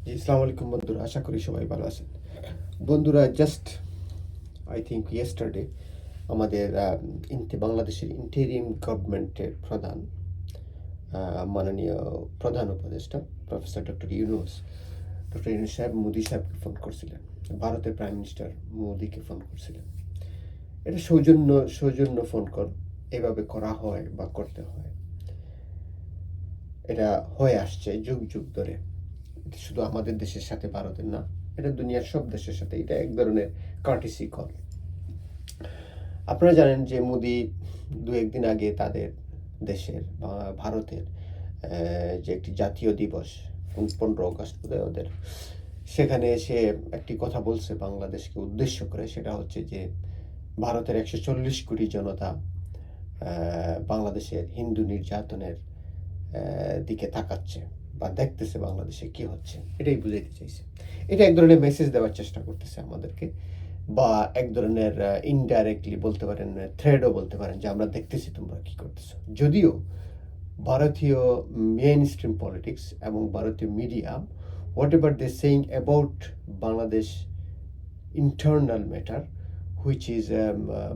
জি, আসসালামু আলাইকুম বন্ধুরা। আশা করি সবাই ভালো আছেন। বন্ধুরা, জাস্ট আই থিংক ইয়েস্টারডে আমাদের বাংলাদেশের ইন্টেরিম গভর্নমেন্টের প্রধান, মাননীয় প্রধান উপদেষ্টা প্রফেসর ডক্টর ইউনূস সাহেব মোদি সাহেবকে ফোন করছিলেন। ভারতের প্রাইম মিনিস্টার মোদিকে ফোন করছিলেন। এটা সৌজন্য ফোন কল। এভাবে করা হয় বা করতে হয়, এটা হয়ে আসছে যুগ যুগ ধরে। এটা শুধু আমাদের দেশের সাথে ভারতের না, এটা দুনিয়ার সব দেশের সাথে এটা এক ধরনের কার্টিসি কল। আপনারা জানেন যে মোদি দু একদিন আগে তাদের দেশের বা ভারতের যে একটি জাতীয় দিবস 15 আগস্ট বোধহয় ওদের, সেখানে এসে একটি কথা বলছে বাংলাদেশকে উদ্দেশ্য করে। সেটা হচ্ছে যে ভারতের 140 কোটি জনতা বাংলাদেশের হিন্দু নির্যাতনের দিকে তাকাচ্ছে বা দেখতেছে বাংলাদেশে কি হচ্ছে, এটাই বুঝাইতে চাইছে। এটা এক ধরনের মেসেজ দেওয়ার চেষ্টা করতেছে আমাদেরকে, বা এক ধরনের ইনডাইরেক্টলি বলতে পারেন, থ্রেডও বলতে পারেন, যে আমরা দেখতেছি তোমরা কি করতেছো। যদিও ভারতীয় মেইন স্ট্রিম পলিটিক্স এবং ভারতীয় media, whatever they saying about Bangladesh internal matter, which is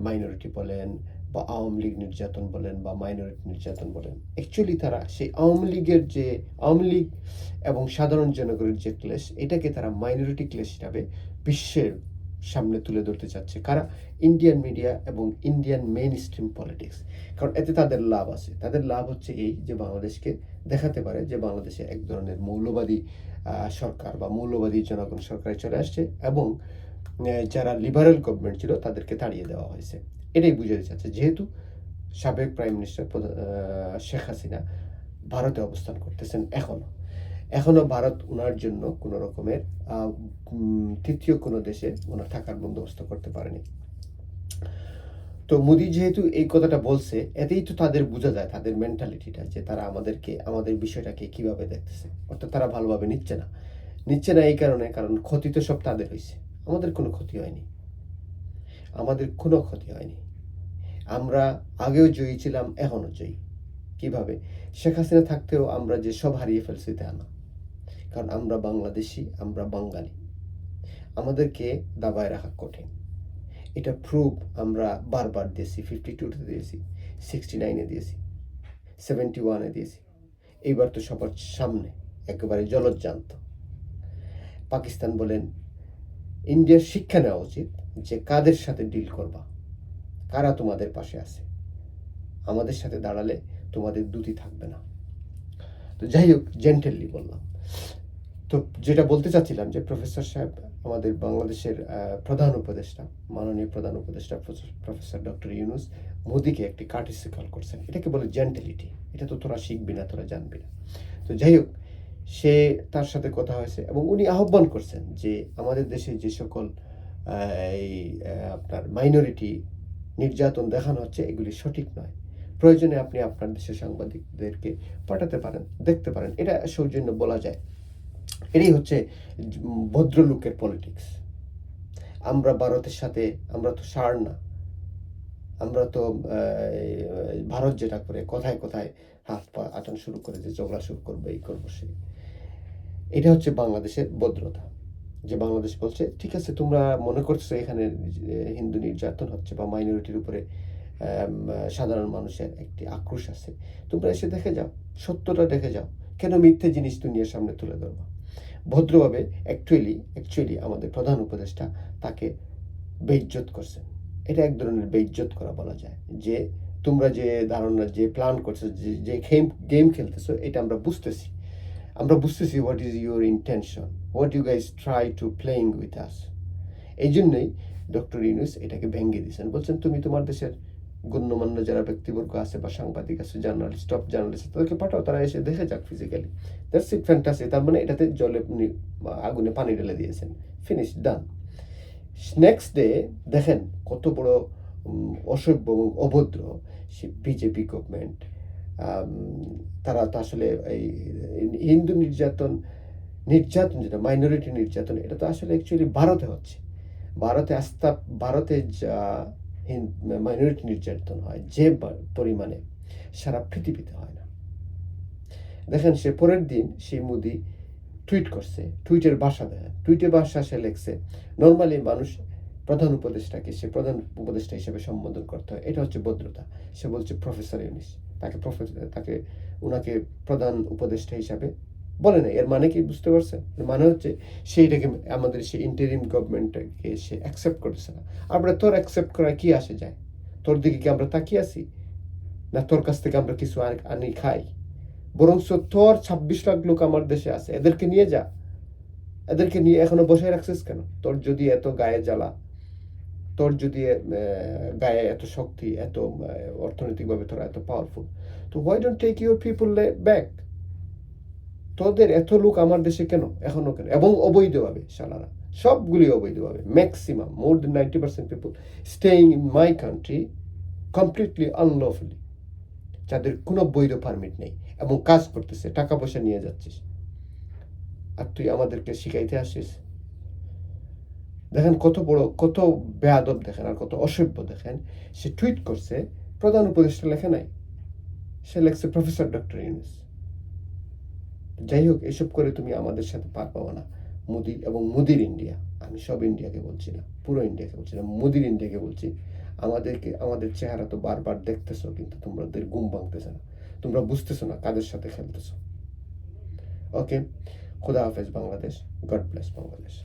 minority বলেন বা আওয়ামী লীগ নির্যাতন বলেন বা মাইনরিটি নির্যাতন বলেন, অ্যাকচুয়ালি তারা সেই আওয়ামী লীগ এবং সাধারণ জনগণের যে ক্লেশ, এটাকে তারা মাইনরিটি ক্লেশ হিসাবে বিশ্বের সামনে তুলে ধরতে চাচ্ছে। কারা? ইন্ডিয়ান মিডিয়া এবং ইন্ডিয়ান মেইন স্ট্রিম পলিটিক্স। কারণ এতে তাদের লাভ আছে। তাদের লাভ হচ্ছে এই যে বাংলাদেশকে দেখাতে পারে যে বাংলাদেশে এক ধরনের মৌলবাদী সরকার বা মৌলবাদী জনগণ সরকারে চলে আসছে, এবং যারা লিবারেল গভর্নমেন্ট ছিল তাদেরকে তাড়িয়ে দেওয়া হয়েছে। এটাই বুঝাতে চাচ্ছে। যেহেতু সাবেক প্রাইম মিনিস্টার শেখ হাসিনা ভারতে অবস্থান করতেছেন এখনও ভারত ওনার জন্য কোনো রকমের তৃতীয় কোনো দেশে ওনার থাকার বন্দোবস্ত করতে পারেনি। তো মোদি যেহেতু এই কথাটা বলছে, এতেই তো তাদের বোঝা যায় তাদের মেন্টালিটিটা, যে তারা আমাদের বিষয়টাকে কিভাবে দেখতেছে। অর্থাৎ তারা ভালোভাবে নিচ্ছে না এই কারণ ক্ষতি তো সব তাদের হয়েছে। আমাদের কোনো ক্ষতি হয়নি। আমরা আগেও জয়ী ছিলাম, এখনো জয়ী। কিভাবে? শেখ হাসিনা থাকতেও আমরা যে সব হারিয়ে ফেলছি তা না। কারণ আমরা বাংলাদেশি, আমরা বাঙালি। আমাদেরকে দাবায় রাখা কঠিন। এটা প্রুভ আমরা বারবার দিয়েছি। 52-তে দিয়েছি, 69-এ দিয়েছি, 71-এ দিয়েছি। এইবার তো সবার সামনে একেবারে জলজ্জান্ত। পাকিস্তান বলেন, ইন্ডিয়ার শিক্ষা নেওয়া উচিত যে কাদের সাথে ডিল করবা, কারা তোমাদের পাশে আছে। আমাদের সাথে দাঁড়ালে তোমাদের দুটি থাকবে না। তো যাই হোক, জেন্টেললি বললাম। তো যেটা বলতে চাচ্ছিলাম, যে প্রফেসর সাহেব, আমাদের বাংলাদেশের প্রধান উপদেষ্টা, মাননীয় প্রধান উপদেষ্টা প্রফেসর ডক্টর ইউনূস মোদিকে একটি কার্টিসি কল করছেন। এটাকে বলে জেন্টেলিটি। এটা তো তোরা শিখবি না, তোরা জানবি না। তো যাই হোক, সে তার সাথে কথা হয়েছে এবং উনি আহ্বান করছেন যে আমাদের দেশে যে সকল এই আপনার মাইনরিটি নির্যাতন দেখানো হচ্ছে, এগুলি সঠিক নয়। প্রয়োজনে আপনি আপনার দেশের সাংবাদিকদেরকে পাঠাতে পারেন, দেখতে পারেন। এটা সৌজন্য বলা যায়। এটাই হচ্ছে ভদ্রলোকের পলিটিক্স। আমরা ভারতের সাথে, আমরা তো সার না। আমরা তো ভারত যেটা করে কথায় কথায় হাত পা আটান শুরু করে, যে ঝগড়া শুরু করবো, এই করবো সেই। এটা হচ্ছে বাংলাদেশের ভদ্রতা। যে বাংলাদেশ বলছে, ঠিক আছে, তোমরা মনে করছো এখানে হিন্দু নির্যাতন হচ্ছে বা মাইনরিটির উপরে সাধারণ মানুষের একটি আক্রোশ আছে, তোমরা এসে দেখে যাও, সত্যটা দেখে যাও। কেন মিথ্যে জিনিস দুনিয়ার সামনে তুলে ধরবা? ভদ্রভাবে অ্যাকচুয়ালি আমাদের প্রধান উপদেষ্টা তাকে বেইজ্জত করছেন। এটা এক ধরনের বেইজ্জত করা বলা যায়। যে তোমরা যে ধারণা, যে প্ল্যান করছো, যে গেম খেলতেছো, এটা আমরা বুঝতেছি what is your intention, what you guys try to playing with us. এই জন্যই ডক্টর ইউনূস এটাকে ভেঙে দিয়েছেন। বলছেন, তুমি তোমার দেশের গণ্যমান্য যারা ব্যক্তিবর্গ আছে বা সাংবাদিক আছে, জার্নালিস্ট, টপ জার্নালিস্ট, তাদেরকে পাঠাও, তারা এসে দেখে যাক ফিজিক্যালি। That's it, fantasy. তার মানে এটাতে জলে আগুনে পানি ঢেলে দিয়েছেন। ফিনিশ, ডান। নেক্সট ডে দেখেন কত বড় অসভ্য এবং অভদ্র সে বিজেপি গভর্নমেন্ট। তারা তো আসলে এই হিন্দু নির্যাতন যেটা মাইনরিটি নির্যাতন, এটা তো আসলে অ্যাকচুয়ালি ভারতে হচ্ছে। ভারতে যা মাইনরিটি নির্যাতন হয় যে পরিমাণে, সারা পৃথিবীতে হয় না। দেখেন, সে পরের দিন সেই মোদি টুইট করছে, টুইটের ভাষা দেখেন, টুইটের ভাষা সে লিখছে, নর্মালি মানুষ প্রধান উপদেষ্টাকে সে প্রধান উপদেষ্টা হিসেবে সম্বোধন করতে হয়, এটা হচ্ছে ভদ্রতা। সে বলছে প্রফেসর ইউনিস, তাকে ওনাকে প্রধান উপদেষ্টা হিসাবে বলে না। এর মানে কি বুঝতে পারছেন? এর মানে হচ্ছে সেইটাকে আমাদের সেই ইন্টারিম গভর্নমেন্টকে সে অ্যাকসেপ্ট করতেছে না। আমরা তোর অ্যাকসেপ্ট করা কি আসে যায়? তোর দিকে কি আমরা তাকিয়ে আছি? না তোর কাছ থেকে আমরা কিছু আনি খাই? বরঞ্চ তোর 26 লাখ লোক আমার দেশে আছে, এদেরকে নিয়ে যা। এদেরকে নিয়ে এখনো বসে রাখছিস কেন? তোর যদি এত গায়ে জ্বালা, তোর যদি গায়ে এত শক্তি, এত অর্থনৈতিকভাবে তোরা এত পাওয়ারফুল, তো why don't take your people back? তোদের এত লোক আমার দেশে কেন এখনো কেন? এবং অবৈধভাবে শালারা, সবগুলি অবৈধভাবে, maximum more than 90% people staying in my country completely unlawfully, যাদের কোনো বৈধ পারমিট নেই এবং কাজ করতেছে, টাকা পয়সা নিয়ে যাচ্ছিস, আর তুই আমাদেরকে শিখাইতে আসিস? দেখেন কত বড়, কত বেয়াদব দেখেন, আর কত অসভ্য দেখেন। সে টুইট করছে, প্রধান উপদেষ্টা লেখে নাই, সে লেখছে প্রফেসর ডক্টর ইউনূস। যাই হোক, এসব করে তুমি আমাদের সাথে পার পাবো না। মোদি এবং মোদির ইন্ডিয়া, আমি সব ইন্ডিয়াকে বলছি না, পুরো ইন্ডিয়াকে বলছি না, মোদির ইন্ডিয়াকে বলছি। আমাদের চেহারা তো বারবার দেখতেছো, কিন্তু তোমাদের ঘুম ভাঙতেছে না, তোমরা বুঝতেছো না কাদের সাথে খেলতেছো। ওকে, খুদা হাফেজ বাংলাদেশ, গড ব্লেস বাংলাদেশ।